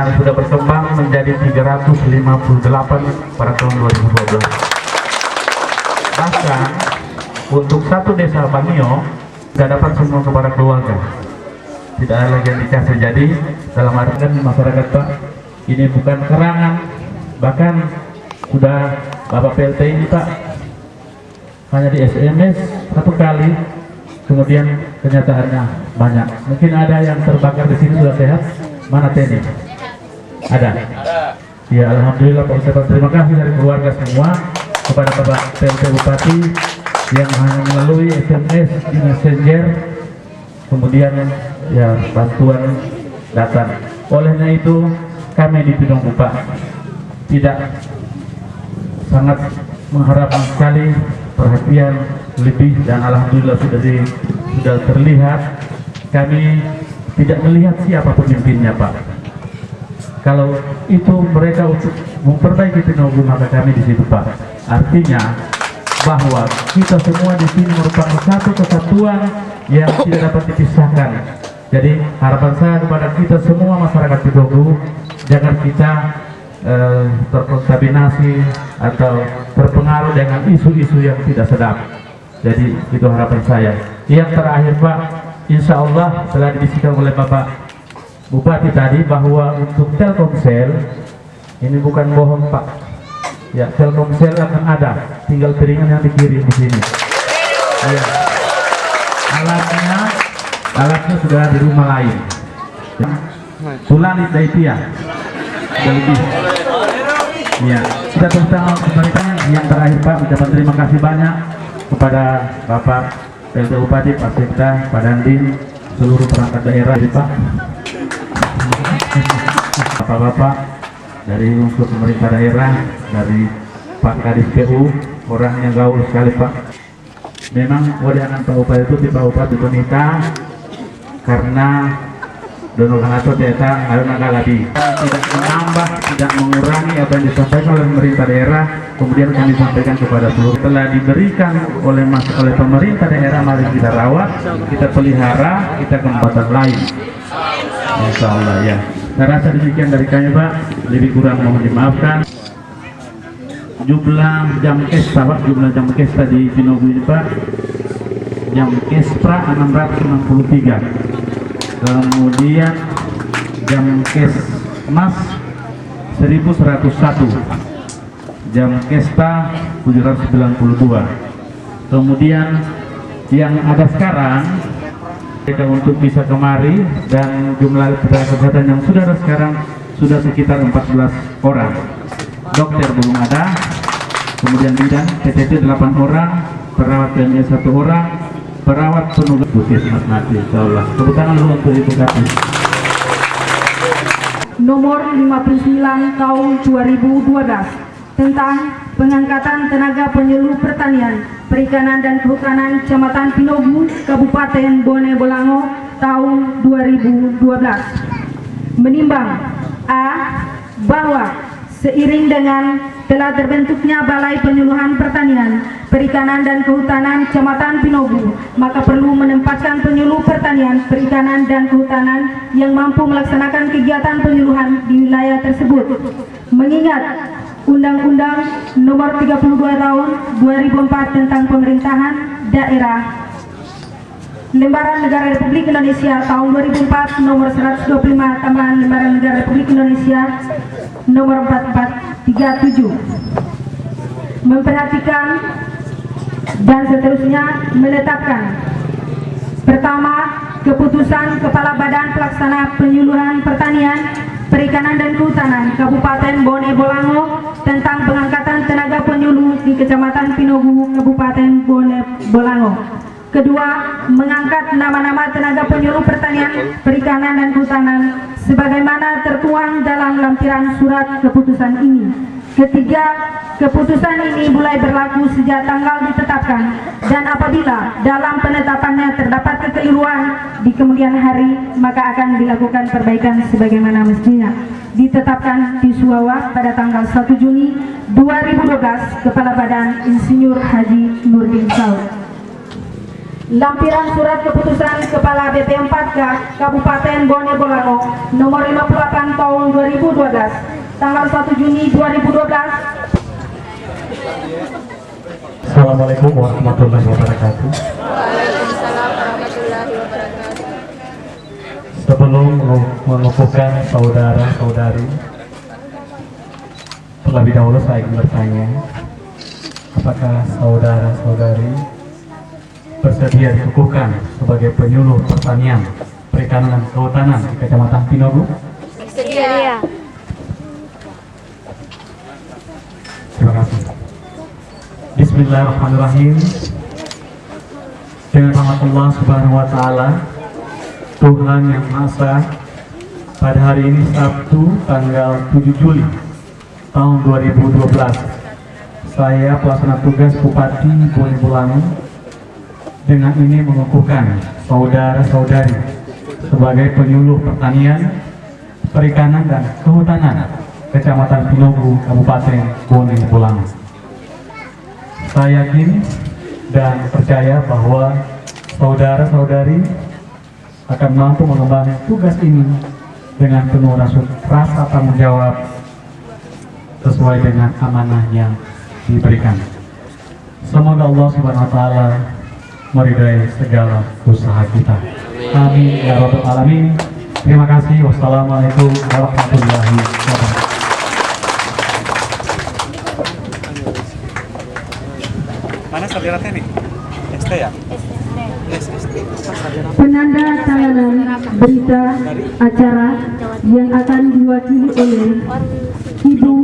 yang sudah berkembang menjadi 358 pada tahun 2012. Bahkan untuk satu desa Banio tidak dapat semua kepada keluarga, tidak ada lagi yang dikasih. Jadi dalam artian masyarakat Pak, ini bukan kerangan, bahkan sudah Bapak PLT ini Pak hanya di SMS satu kali, kemudian kenyataannya banyak. Mungkin ada yang terbakar di sini sudah sehat. Mana Teni? Ada. Ya, alhamdulillah Pak Ustaz. Terima kasih dari keluarga semua kepada Bapak PLT Bupati yang hanya melalui SMS di Messenger, kemudian ya bantuan datang. Olehnya itu kami di Pinong Bupak tidak sangat mengharapkan sekali perhatian lebih, dan alhamdulillah sudah terlihat. Kami tidak melihat siapa pemimpinnya Pak. Kalau itu mereka untuk memperbaiki Pinonggu, maka kami di situ Pak. Artinya bahwa kita semua di sini merupakan satu kesatuan yang tidak dapat dipisahkan. Jadi harapan saya kepada kita semua masyarakat Pinonggu, jangan kita terkontaminasi atau terpengaruh dengan isu-isu yang tidak sedap. Jadi itu harapan saya. Yang terakhir Pak, insya Allah telah dibisikkan oleh Bapak Bupati tadi bahwa untuk Telkomsel ini bukan bohong Pak. Ya, Telkomsel akan ada, tinggal piringan yang dikirim di sini. Ya. Alatnya sudah di rumah lain. Sulani Daitia. Lebih. Ya, kita tentang pemerintahnya. Yang terakhir Pak, ucapan terima kasih banyak kepada Bapak PLT Bupati, Pak Sekda, Pak Dandim, seluruh perangkat daerah Pak, Bapak-bapak dari unsur pemerintah daerah, dari Pak Kadis PU, orangnya gaul sekali Pak. Memang wadangan Pak Bupati itu Pak Bupati Bonita karena Dono Kanato ternyata harus lagi tidak menambah, tidak mengurangi apa yang disampaikan oleh pemerintah daerah, kemudian kami sampaikan kepada seluruh. Telah diberikan oleh pemerintah daerah, mari kita rawat, kita pelihara, kita kembangkan lain. Insya Allah ya. Saya rasa demikian dari kami Pak, lebih kurang mohon dimaafkan. Jumlah jam kesta Pak, jumlah jam kesta di Pinonggu ini Pak, jam kesta 663. Kemudian jam kes emas 1101, jam kesta 792. Kemudian yang ada sekarang kita untuk bisa kemari, dan jumlah tenaga kesehatan yang sudah ada sekarang sudah sekitar 14 orang. Dokter belum ada, kemudian bidan PTT 8 orang, perawat PMI 1 orang, perawat penugas puskesmas mati. Insyaallah. Tepuk tangan dulu untuk Ibu Kati. Nomor 59 tahun 2012 tentang pengangkatan tenaga penyuluh pertanian, perikanan dan kehutanan Kecamatan Pinonggu, Kabupaten Bone Bolango tahun 2012. Menimbang A. Bahwa seiring dengan telah terbentuknya Balai Penyuluhan Pertanian, Perikanan dan Kehutanan Kecamatan Pinonggu, maka perlu menempatkan penyuluh pertanian, perikanan dan kehutanan yang mampu melaksanakan kegiatan penyuluhan di wilayah tersebut. Mengingat Undang-Undang Nomor 32 Tahun 2004 tentang Pemerintahan Daerah Lembaran Negara Republik Indonesia tahun 2004 Nomor 125 tambahan Lembaran Negara Republik Indonesia Nomor 4437, memperhatikan dan seterusnya menetapkan: pertama, keputusan Kepala Badan Pelaksana Penyuluhan Pertanian, Perikanan dan Kehutanan Kabupaten Bone Bolango tentang pengangkatan tenaga penyuluh di Kecamatan Pinonggu, Kabupaten Bone Bolango. Kedua, mengangkat nama-nama tenaga penyuluh pertanian, perikanan dan kehutanan sebagaimana tertuang dalam lampiran surat keputusan ini. Ketiga, keputusan ini mulai berlaku sejak tanggal ditetapkan, dan apabila dalam penetapannya terdapat kekeliruan di kemudian hari, maka akan dilakukan perbaikan sebagaimana mestinya. Ditetapkan di Suwawa pada tanggal 1 Juni 2012, Kepala Badan Insinyur Haji Nurdin Saud. Lampiran Surat Keputusan Kepala BP4K Kabupaten Bone Bolango nomor 58 tahun 2012 tanggal 1 Juni 2012. Assalamualaikum warahmatullahi wabarakatuh. Waalaikumsalam warahmatullahi wabarakatuh. Sebelum mengukuhkan saudara-saudari, terlebih dahulu saya ingin bertanya, apakah saudara-saudari bersedia dikukuhkan sebagai penyuluh pertanian, perikanan, dan kehutanan di Kecamatan Pinogu? Bersedia. Terima kasih. Bismillahirrahmanirrahim. Dengan rahmat Allah Subhanahu wa Ta'ala, Tuhan yang Maha Esa, pada hari ini Sabtu tanggal 7 Juli tahun 2012, saya pelaksana tugas Bupati Bone Bolango dengan ini mengukuhkan saudara-saudari sebagai penyuluh pertanian, perikanan, dan kehutanan Kecamatan Pinogu, Kabupaten Bone Bolango. Saya yakin dan percaya bahwa saudara-saudari akan mampu mengemban tugas ini dengan penuh rasa tanggung jawab sesuai dengan amanah yang diberikan. Semoga Allah Subhanahu wa Ta'ala meridai segala usaha kita. Amin ya rabbal alamin. Terima kasih. Wassalamualaikum warahmatullahi wabarakatuh. Mana sarjananya nih? ST ya? Penanda tanganan berita acara yang akan diwakili oleh Ibu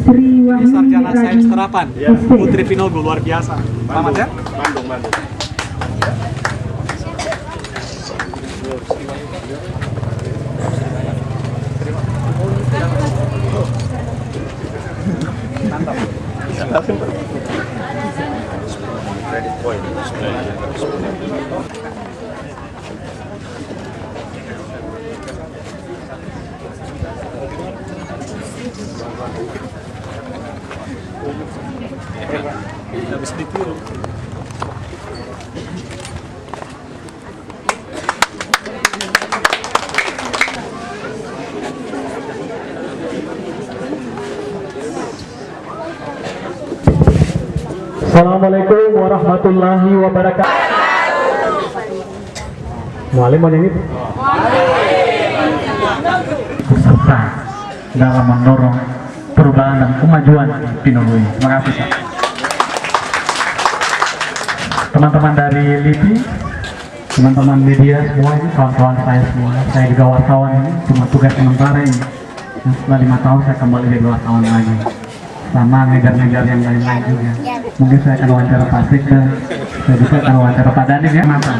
Sri Wahyuni Sarjana Sains Radi Terapan, ST. Putri Pinogu, luar biasa. Selamat ya? Bandung. Habis ditiru. Assalamualaikum warahmatullahi wabarakatuh. Mualim mana ini? Serta dalam mendorong perubahan dan kemajuan di Pinogu ini. Terima kasih, Pak. Teman-teman dari LIPI, teman-teman media semua ini, kawan-kawan saya semua. Saya juga wartawan ini, cuma tugas sementara ini. Dan setelah 5 tahun saya kembali jadi wartawan lagi. Sama ngejar-ngejar yang lain-lain juga. Mungkin saya akan wawancara Pak Sekda, saya juga akan wawancara Pak Danin ya, mata.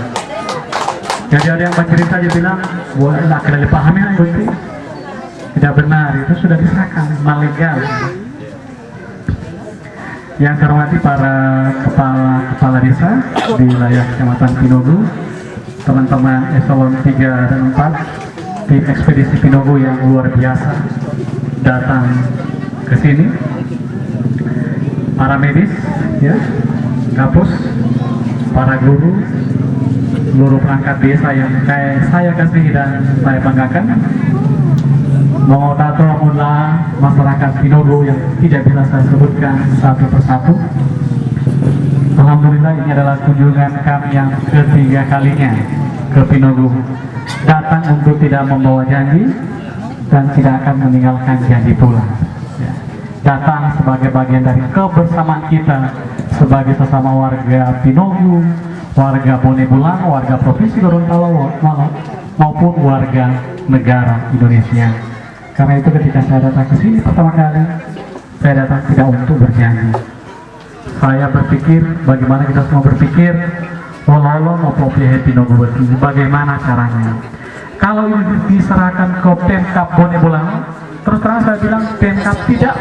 Jadi ada yang bercerita dia bilang, wah nggak kena dipahami lah itu. Tidak benar, itu sudah disahkan, malegal. Yang saya hormati para kepala desa di wilayah Kecamatan Pinogu, teman-teman eselon 3 dan 4, tim ekspedisi Pinogu yang luar biasa datang ke sini. Para medis, ya, kapus, para guru, seluruh perangkat desa yang saya kasih dan saya banggakan. Mau tato mula masyarakat Pinogu yang tidak bisa saya sebutkan satu persatu. Alhamdulillah ini adalah kunjungan kami yang ketiga kalinya ke Pinogu. Datang untuk tidak membawa janji dan tidak akan meninggalkan janji pula. Datang sebagai bagian dari kebersamaan kita sebagai sesama warga Pinogu, warga Bone Bolango, warga Provinsi Gorontalo maupun warga negara Indonesia. Karena itu ketika saya datang ke sini pertama kali, saya datang tidak untuk berjanji. Saya berpikir, bagaimana kita semua berpikir, walau mau provinsi Pinogu begini, bagaimana caranya? Kalau ini diserahkan ke Pemkab Bone Bolango, terus terang saya bilang Pemkab tidak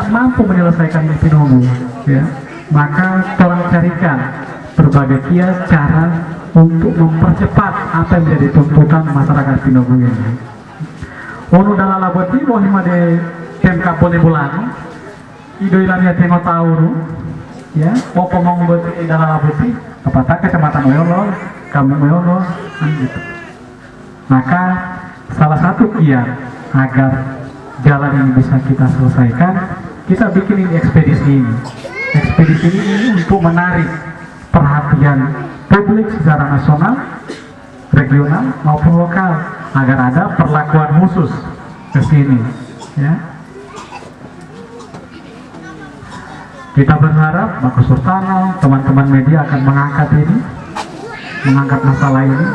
mampu menyelesaikan di Pinogu, ya. Maka tolong carikan berbagai cara untuk mempercepat apa yang menjadi tuntutan masyarakat Pinogu ini. Ono dalam laboti mohima de Pemkab Bone Bolango, ido ilamnya tengok tahu, ya, mau pomong boti dalam laboti, apatah kecamatan Weolo, kami Weolo, kan gitu. Maka salah satu kiat agar jalan ini bisa kita selesaikan, kita bikin ini ekspedisi ini. Ekspedisi ini untuk menarik perhatian publik secara nasional, regional maupun lokal agar ada perlakuan khusus ke sini, ya. Kita berharap Bapak Sultana, teman-teman media akan mengangkat masalah ini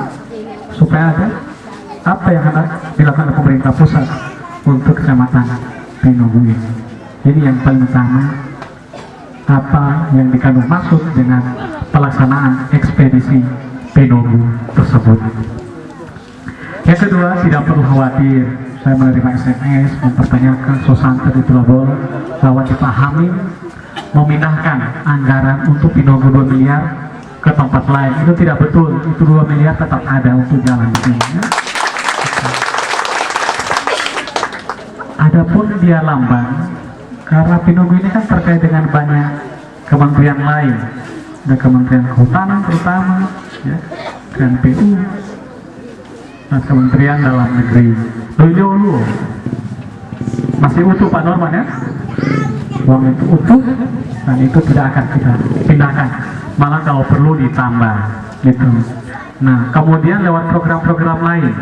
supaya ada apa yang akan dilakukan pemerintah pusat untuk kecamatan Pinogu ini. Ini yang paling utama, apa yang dikandung maksud dengan pelaksanaan ekspedisi Pinogu tersebut. Yang kedua, tidak perlu khawatir. Saya menerima SMS mempertanyakan Sosanter di Pulau bahwa dipahami memindahkan anggaran untuk Pinogu 2 miliar ke tempat lain. Itu tidak betul. Itu 2 miliar tetap ada untuk jalan ini. Adapun dia lamban, karena Pinogu ini kan terkait dengan banyak kementerian lain. Ada Kementerian Kehutanan terutama, ya, dan PU, dan Kementerian Dalam Negeri. Dulu masih utuh Pak Norman, ya, uang itu utuh dan itu tidak akan kita pindahkan, malah kalau perlu ditambah gitu. Nah, kemudian lewat program-program lain,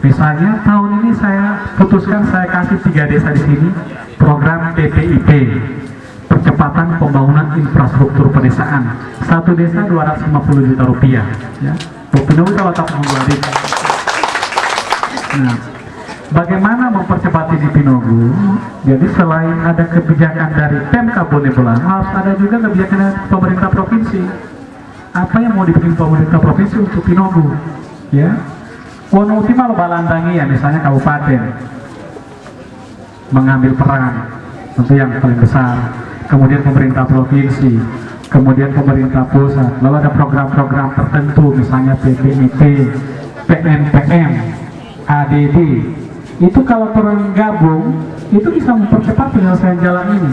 misalnya tahun ini saya putuskan saya kasih 3 desa di sini program PPIP, percepatan pembangunan infrastruktur pedesaan. 1 desa 250 juta rupiah, ya. Pinogu kalau tak menggulari. Nah, bagaimana mempercepat di Pinogu? Jadi selain ada kebijakan dari Pemkab Bone Bolang, harus ada juga kebijakan dari pemerintah provinsi. Apa yang mau dibikin pemerintah provinsi untuk Pinogu? Ya, Wono Ultima Balandangi, ya, misalnya kabupaten mengambil peran tentu yang paling besar. Kemudian pemerintah provinsi, kemudian pemerintah pusat. Lalu ada program-program tertentu, misalnya PPIP, PNPM, ADD. Itu kalau tergabung itu bisa mempercepat penyelesaian jalan ini.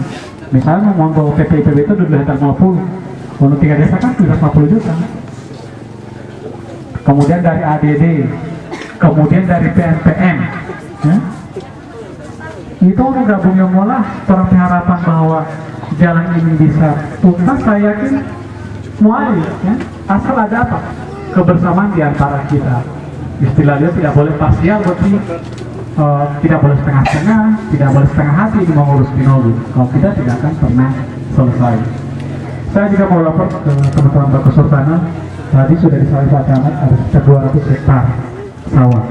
Misalnya mau PPIP itu 250, untuk 3 desa kan 250 juta. Kemudian dari ADD, kemudian dari PNPM, ya. Itu orang gabungnya malah orang harapan bahwa jalan ini bisa tuntas. Saya yakin muali, ya, asal ada apa kebersamaan di antara kita. Istilahnya tidak boleh parsial, berarti tidak boleh setengah-setengah, tidak boleh setengah hati mengurus Pinogu. Kalau tidak akan pernah selesai. Saya juga mau lapor ke teman-teman Bapak Sultana. Tadi sudah disampaikan Pak Camat ada sekitar 200 hektar sawah.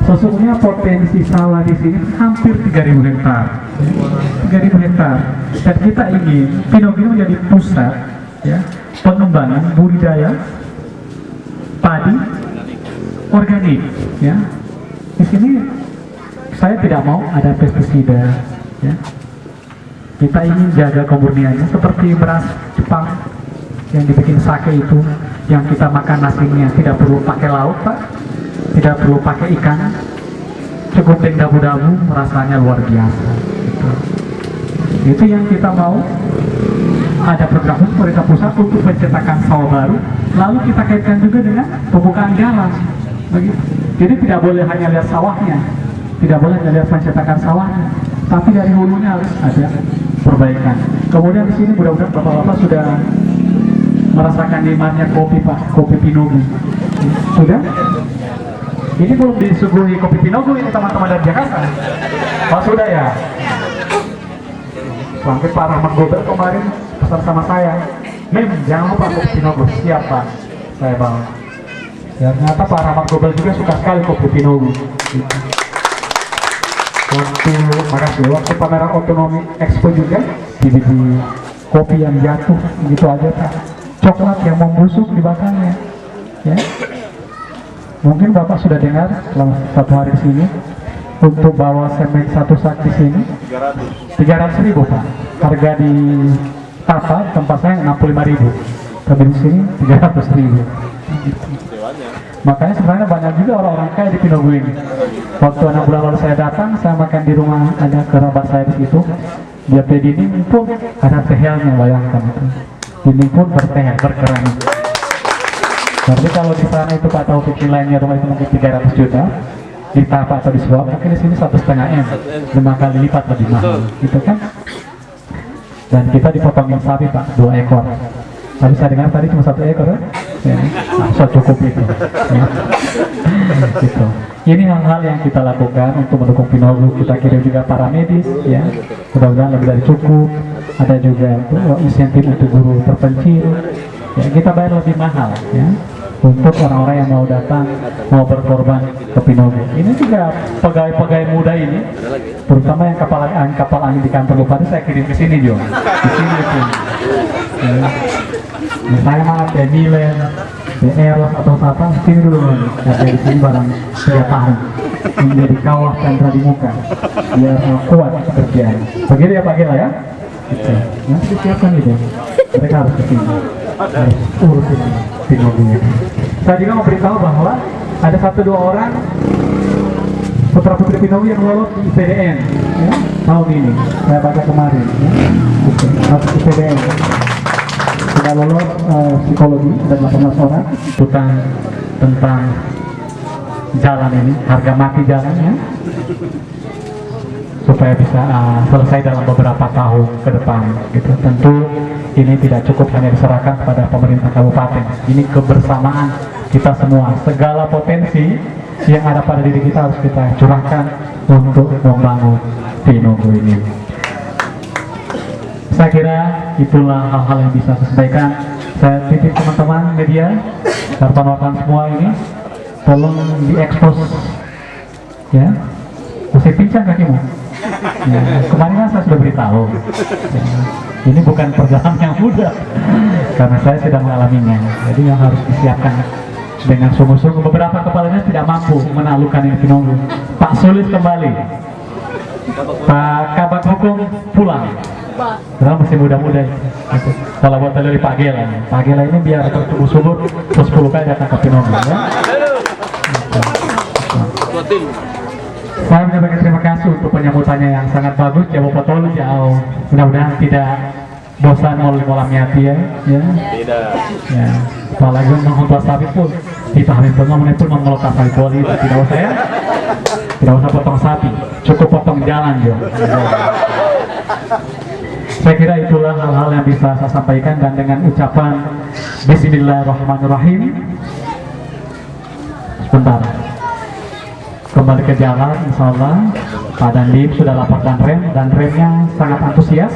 Sesungguhnya potensi sawah di sini hampir 3.000 hektar. 3.000 hektar. Dan kita ingin Pinogu ini menjadi pusat, ya, pengembangan budidaya padi organik, ya. Di sini saya tidak mau ada pestisida, ya. Kita ingin jaga kemurniannya seperti beras Jepang yang dibikin sake itu, yang kita makan nasinya tidak perlu pakai lauk, Pak, tidak perlu pakai ikan, cukup dabu-dabu, rasanya luar biasa. Itu yang kita mau. Ada program khusus pemerintah pusat untuk pencetakan sawah baru, lalu kita kaitkan juga dengan pembukaan jalan. Begitu. Jadi tidak boleh hanya lihat sawahnya, tidak boleh hanya lihat pencetakan sawahnya, tapi dari hulunya harus ada perbaikan. Kemudian di sini mudah-mudahan bapak-bapak sudah merasakan nikmatnya kopi, Pak, kopi Pinogu. Sudah? Ini belum disuguhi kopi Pinogu ini teman-teman dari Jakarta. Oh sudah ya? Sampai Pak Rahmat Gobel kemarin pesan sama saya, Mem, jangan lupa kopi Pinogu. Siap Pak, saya bawa. Ya, ternyata Pak Rahmat Gobel juga suka sekali kopi Pinogu. Waktu pameran otonomi Expo juga dibikin kopi yang jatuh gitu aja, Pak. Coklat yang membusuk di belakangnya, ya. Mungkin Bapak sudah dengar selama 1 hari di sini untuk bawa semen 1 sak di sini 300.000, Pak. Harga di Tata tempat saya 65.000, tapi di sini 300.000. Makanya sebenarnya banyak juga orang-orang kaya di Pinogu ini. Waktu 6 bulan lalu saya datang, saya makan di rumah ada kerabat saya di situ. Dia teh dinding pun ada tehelnya, bayangkan itu. Dinding pun bertehel, berkeran. Berarti kalau di sana itu Pak Taufik nilainya rumah itu mungkin 300 juta, ditapa atau disuap, mungkin di sini 1,5 M, 5 kali lipat lebih mahal, gitu kan? Dan kita dipotongin sapi Pak, 2 ekor. Tapi saya dengar tadi cuma 1 ekor ya, so cukup itu. Ya. Gitu. Ini hal-hal yang kita lakukan untuk mendukung Pinogu. Kita kirim juga para medis, ya. Mudah-mudahan lebih dari cukup. Ada juga insentif untuk guru terpencil. Ya, kita bayar lebih mahal, ya. Untuk orang-orang yang mau datang, mau berkorban ke Pinogu. Ini juga pegawai-pegawai muda ini, terutama yang kapal angin di kantor Bupati, saya kirim ke sini juga. Di sini pun. Ya. Misalnya maaf ya Milen, Eros atau apa, sini dulu kerja di sini barang 3 tahun menjadi kawah chandra di muka biar kuat kerjaan. Begitu ya Pak Gela ya? Gitu. Nanti disiapkan itu. Mereka harus kesini, harus urus ini Pinogunya. Saya juga mau beritahu bahwa ada 1-2 orang putra putri Pinogu yang lolos di IPDN ya, tahun ini. Saya baca kemarin ya. Gitu. Masuk IPDN. Sudah lolos psikologi, ada 18 orang tentang jalan ini, harga mati jalannya supaya bisa selesai dalam beberapa tahun ke depan gitu. Tentu ini tidak cukup hanya diserahkan kepada pemerintah kabupaten, ini kebersamaan kita semua, segala potensi yang ada pada diri kita harus kita curahkan untuk membangun Pinogu ini. Saya kira itulah hal-hal yang bisa saya sampaikan. Saya titip teman-teman media, wartawan semua ini, tolong diekspos, ya. Masih pincang kakimu. Ya, kemarin kan saya sudah beritahu. Ya, ini bukan perjalanan yang mudah, karena saya sudah mengalaminya. Jadi yang harus disiapkan dengan sungguh-sungguh. Beberapa kepalanya tidak mampu menaklukkan ini Pinogu. Pak Sulis kembali, Pak Kabak Hukum pulang. Karena masih muda-muda itu. Kalau buat dari Pak Gela ini biar bertumbuh subur terus 10 kali datang ke Pinogu ya. Saya menyampaikan terima kasih untuk penyambutannya yang sangat bagus. Jauh betul jauh. Mudah-mudahan tidak bosan molam-molamiati ya. Tidak. Ya. Apalagi menghuntas sapi pun dipahami pengamun pun mengelotak sapi poli itu tidak usah ya. Tidak usah potong sapi, cukup potong jalan ya. Saya kira itulah hal-hal yang bisa saya sampaikan, dan dengan ucapan Bismillahirrahmanirrahim, sebentar kembali ke jalan. Insyaallah Pak Dandim sudah laporkan dan remnya sangat antusias.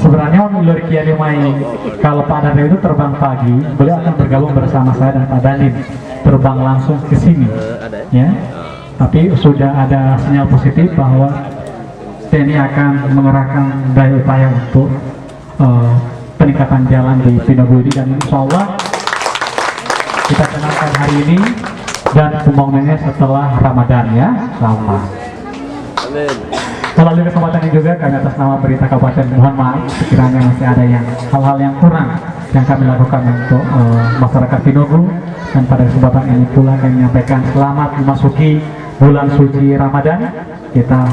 Sebenarnya menurut Kiai Mai, kalau Pak Dandim itu terbang pagi, beliau akan bergabung bersama saya dan Pak Dandim terbang langsung ke sini ya. Tapi sudah ada sinyal positif bahwa TNI akan mengerahkan daya upaya untuk peningkatan jalan di Pinogu ini, dan insya Allah kita kenalkan hari ini dan pembangunannya setelah Ramadan ya, insya-Allah. Amin. Melalui kesempatan ini juga kami atas nama Berita Kabupaten mohon maaf sekiranya masih ada yang hal-hal yang kurang yang kami lakukan untuk masyarakat Pinogu, dan pada kesempatan ini pula kami menyampaikan selamat memasuki bulan suci Ramadan. Kita